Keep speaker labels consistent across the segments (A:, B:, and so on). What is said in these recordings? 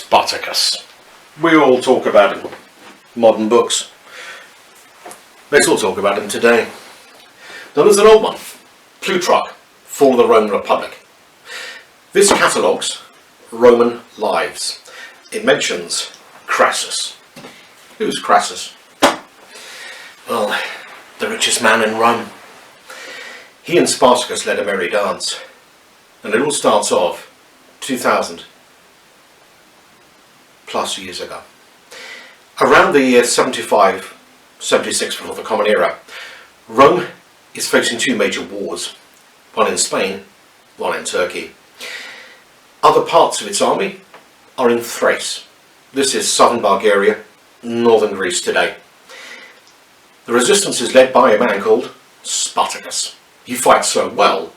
A: Spartacus. We all talk about him. Modern books. Let's all talk about him today. Now there's an old one. Plutarch, Fall of the Roman Republic. This catalogues Roman lives. It mentions Crassus. Who's Crassus? Well, the richest man in Rome. He and Spartacus led a merry dance. And it all starts off 2000 plus years ago. Around the year 75, 76 before the Common Era, Rome is facing two major wars, one in Spain, one in Turkey. Other parts of its army are in Thrace. This is southern Bulgaria, northern Greece today. The resistance is led by a man called Spartacus. He fights so well,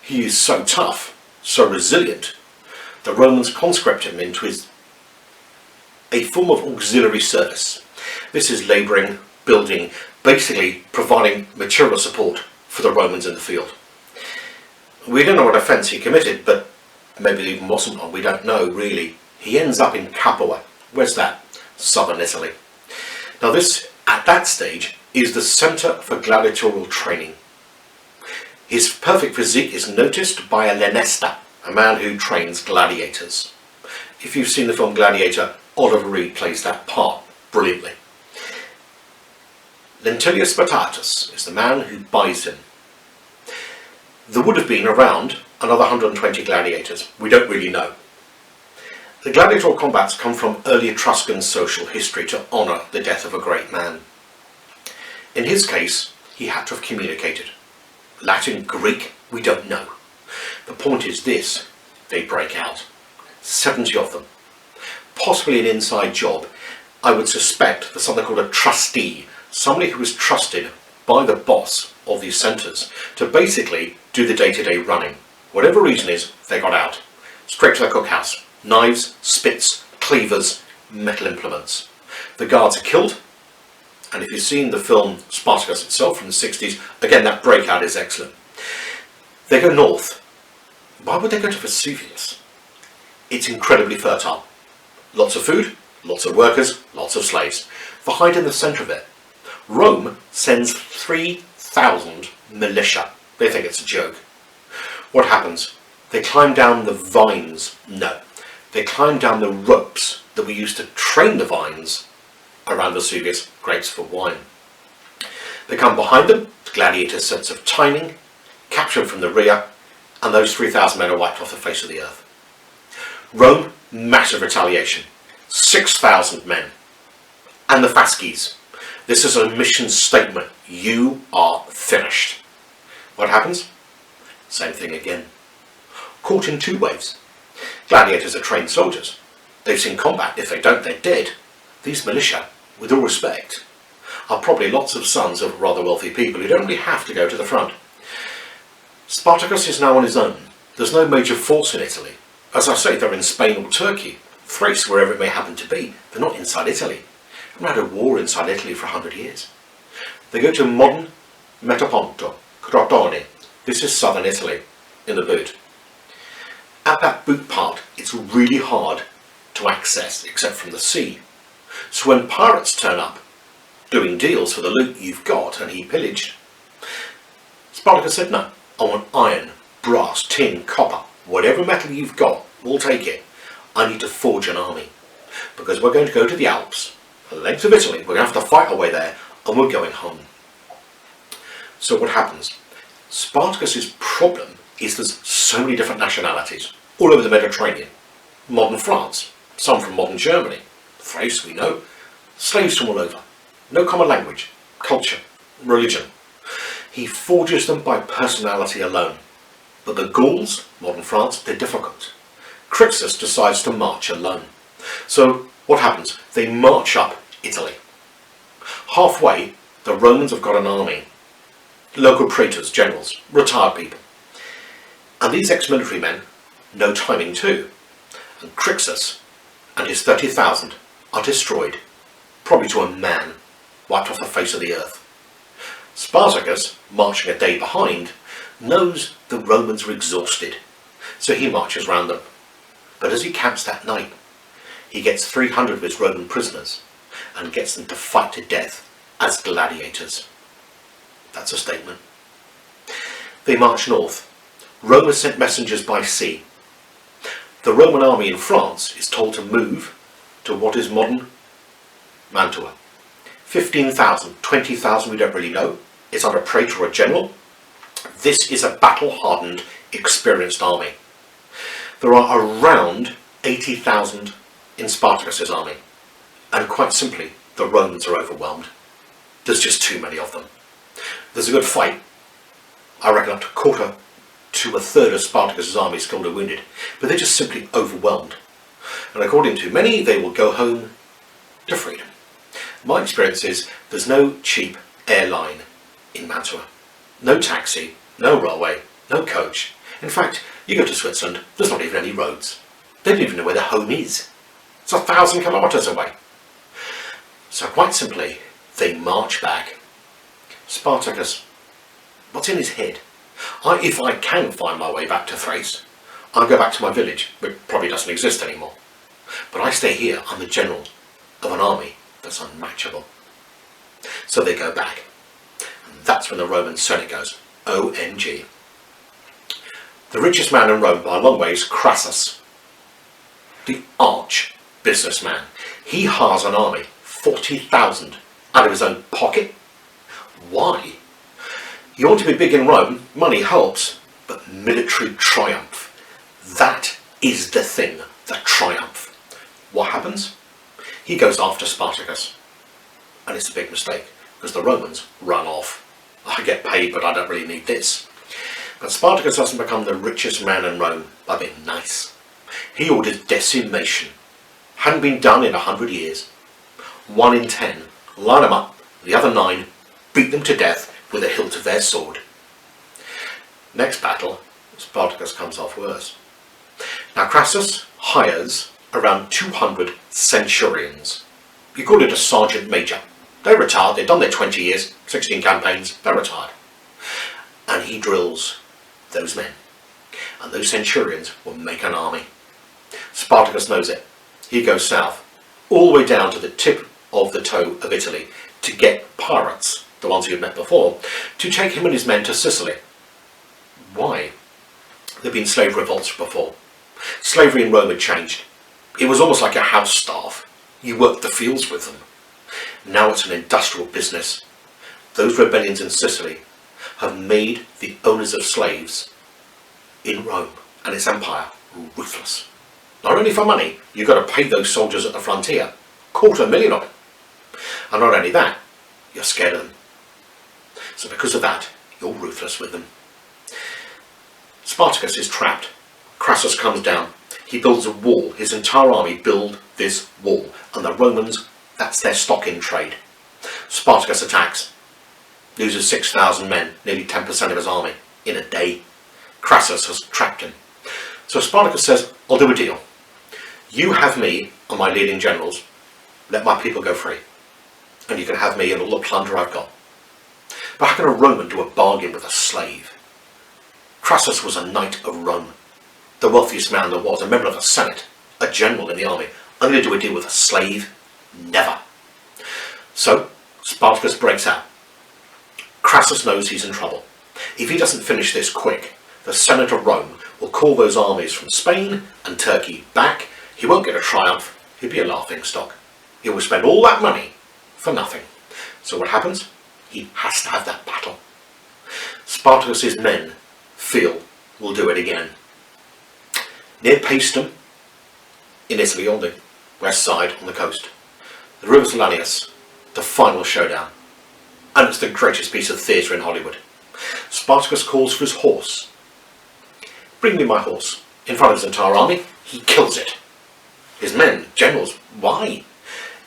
A: he is so tough, so resilient, the Romans conscript him into a form of auxiliary service. This is labouring, building, basically providing material support for the Romans in the field. We don't know what offence he committed, but maybe it even wasn't one, we don't know really. He ends up in Capua. Where's that? Southern Italy. Now this, at that stage, is the centre for gladiatorial training. His perfect physique is noticed by a Lenesta, a man who trains gladiators. If you've seen the film Gladiator, Oliver Reed plays that part brilliantly. Lentilius Spartacus is the man who buys him. There would have been around another 120 gladiators. We don't really know. The gladiatorial combats come from early Etruscan social history to honour the death of a great man. In his case, he had to have communicated. Latin, Greek, we don't know. The point is this, they break out. 70 of them. Possibly an inside job. I would suspect there's something called a trustee, somebody who is trusted by the boss of these centres to basically do the day-to-day running. Whatever reason is, they got out. Straight to the cookhouse. Knives, spits, cleavers, metal implements. The guards are killed, and if you've seen the film Spartacus itself from the 60s, again that breakout is excellent. They go north. Why would they go to Vesuvius? It's incredibly fertile. Lots of food, lots of workers, lots of slaves. For hide in the centre of it. Rome sends 3,000 militia. They think it's a joke. What happens? They climb down the vines. No. They climb down the ropes that we used to train the vines around Vesuvius, grapes for wine. They come behind them, the gladiator's sense of timing, capture them from the rear, and those 3,000 men are wiped off the face of the earth. Rome, massive retaliation. 6,000 men. And the Fasces. This is a mission statement. You are finished. What happens? Same thing again. Caught in two waves. Gladiators are trained soldiers. They've seen combat. If they don't, they're dead. These militia, with all respect, are probably lots of sons of rather wealthy people who don't really have to go to the front. Spartacus is now on his own. There's no major force in Italy. As I say, they're in Spain or Turkey, Thrace, wherever it may happen to be. They're not inside Italy. We've had a war inside Italy for 100 years. They go to modern Metaponto, Crotone. This is southern Italy, in the boot. At that boot part, it's really hard to access, except from the sea. So when pirates turn up, doing deals for the loot you've got, and he pillaged, Spartacus said, no, I want iron, brass, tin, copper, whatever metal you've got, we'll take it. I need to forge an army. Because we're going to go to the Alps, the length of Italy, we're going to have to fight our way there, and we're going home. So what happens? Spartacus's problem is there's so many different nationalities, all over the Mediterranean. Modern France, some from modern Germany, Thrace we know, slaves from all over. No common language, culture, religion. He forges them by personality alone. But the Gauls, modern France, they're difficult. Crixus decides to march alone. So what happens? They march up Italy. Halfway, the Romans have got an army. Local praetors, generals, retired people. And these ex-military men know timing too. And Crixus and his 30,000 are destroyed, probably to a man, wiped off the face of the earth. Spartacus, marching a day behind, knows the Romans are exhausted, so he marches round them. But as he camps that night, he gets 300 of his Roman prisoners and gets them to fight to death as gladiators. That's a statement. They march north. Rome has sent messengers by sea. The Roman army in France is told to move to what is modern Mantua. 15,000, 20,000, we don't really know. It's not a praetor or a general. This is a battle-hardened, experienced army. There are around 80,000 in Spartacus's army. And quite simply, the Romans are overwhelmed. There's just too many of them. There's a good fight. I reckon up to a quarter to a third of Spartacus's army is killed or wounded. But they're just simply overwhelmed. And according to many, they will go home to freedom. My experience is there's no cheap airline in Mantua. No taxi, no railway, no coach. In fact, you go to Switzerland, there's not even any roads. They don't even know where their home is. It's 1,000 kilometres away. So quite simply, they march back. Spartacus, what's in his head? If I can find my way back to Thrace, I'll go back to my village, which probably doesn't exist anymore. But I stay here, I'm the general of an army that's unmatchable. So they go back. And that's when the Roman Senate goes, OMG. The richest man in Rome by a long way is Crassus, the arch businessman. He hires an army, 40,000, out of his own pocket. Why? You want to be big in Rome, money helps, but military triumph, that is the thing, the triumph. What happens? He goes after Spartacus. And it's a big mistake, because the Romans run off. I get paid, but I don't really need this. But Spartacus doesn't become the richest man in Rome by being nice. He orders decimation. Hadn't been done in 100 years. 1 in 10. Line them up, the other 9, beat them to death with the hilt of their sword. Next battle, Spartacus comes off worse. Now Crassus hires around 200 centurions. You call it a sergeant major. They're retired, they've done their 20 years, 16 campaigns, they're retired. And he drills those men. And those centurions will make an army. Spartacus knows it. He goes south, all the way down to the tip of the toe of Italy, to get pirates, the ones he had met before, to take him and his men to Sicily. Why? There'd been slave revolts before. Slavery in Rome had changed. It was almost like a house staff. You worked the fields with them. Now it's an industrial business. Those rebellions in Sicily have made the owners of slaves in Rome and its empire ruthless. Not only for money, you've got to pay those soldiers at the frontier, 250,000 of them. And not only that, you're scared of them. So because of that, you're ruthless with them. Spartacus is trapped. Crassus comes down. He builds a wall. His entire army build this wall. And the Romans, that's their stock in trade. Spartacus attacks. Loses 6,000 men, nearly 10% of his army, in a day. Crassus has trapped him. So Spartacus says, I'll do a deal. You have me and my leading generals. Let my people go free. And you can have me and all the plunder I've got. But how can a Roman do a bargain with a slave? Crassus was a knight of Rome. The wealthiest man there was, a member of the Senate, a general in the army. I'm going to do a deal with a slave? Never. So, Spartacus breaks out. Crassus knows he's in trouble. If he doesn't finish this quick, the Senate of Rome will call those armies from Spain and Turkey back. He won't get a triumph. He'll be a laughing stock. He will spend all that money for nothing. So what happens? He has to have that battle. Spartacus's men feel we'll do it again. Near Paestum, in Italy, on the west side, on the coast, the river Lanius, the final showdown. And it's the greatest piece of theatre in Hollywood. Spartacus calls for his horse. Bring me my horse. In front of his entire army, he kills it. His men, generals, why?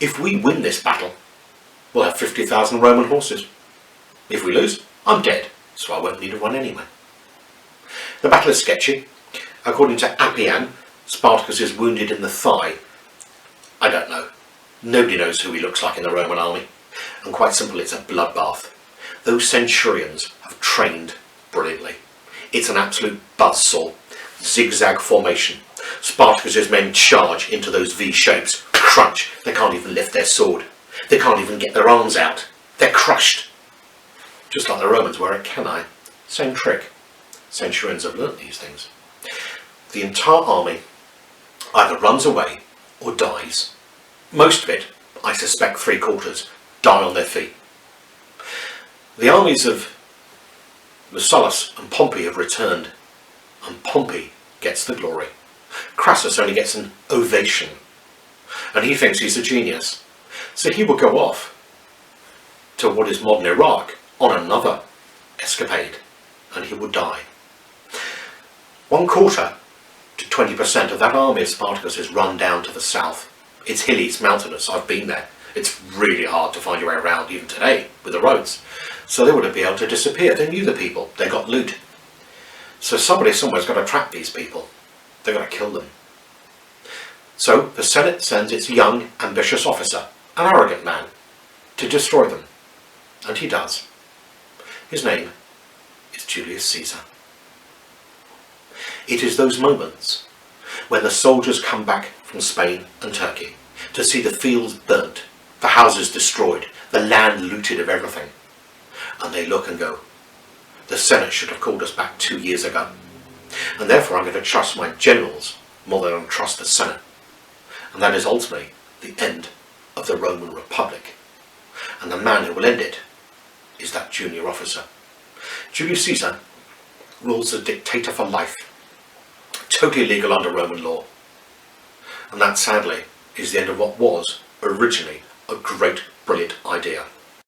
A: If we win this battle, we'll have 50,000 Roman horses. If we lose, I'm dead, so I won't need to run anyway. The battle is sketchy. According to Appian, Spartacus is wounded in the thigh. I don't know. Nobody knows who he looks like in the Roman army. And quite simple, it's a bloodbath. Those centurions have trained brilliantly. It's an absolute buzzsaw, zigzag formation. Spartacus's men charge into those V shapes, crunch, they can't even lift their sword. They can't even get their arms out. They're crushed. Just like the Romans were at Cannae. Same trick. Centurions have learnt these things. The entire army either runs away or dies. Most of it, I suspect 3/4, die on their feet. The armies of Lucullus and Pompey have returned, and Pompey gets the glory. Crassus only gets an ovation, and he thinks he's a genius. So he will go off to what is modern Iraq on another escapade, and he will die. 1/4 to 20% of that army of Spartacus is run down to the south. It's hilly, it's mountainous, I've been there. It's really hard to find your way around even today with the roads. So they wouldn't be able to disappear. They knew the people, they got loot. So somebody somewhere's got to trap these people. They've got to kill them. So the Senate sends its young, ambitious officer, an arrogant man, to destroy them. And he does. His name is Julius Caesar. It is those moments when the soldiers come back from Spain and Turkey to see the fields burnt, the houses destroyed, the land looted of everything. And they look and go, the Senate should have called us back 2 years ago. And therefore I'm going to trust my generals more than I trust the Senate. And that is ultimately the end of the Roman Republic. And the man who will end it is that junior officer. Julius Caesar rules a dictator for life, totally legal under Roman law. And that, sadly, is the end of what was originally a great, brilliant idea.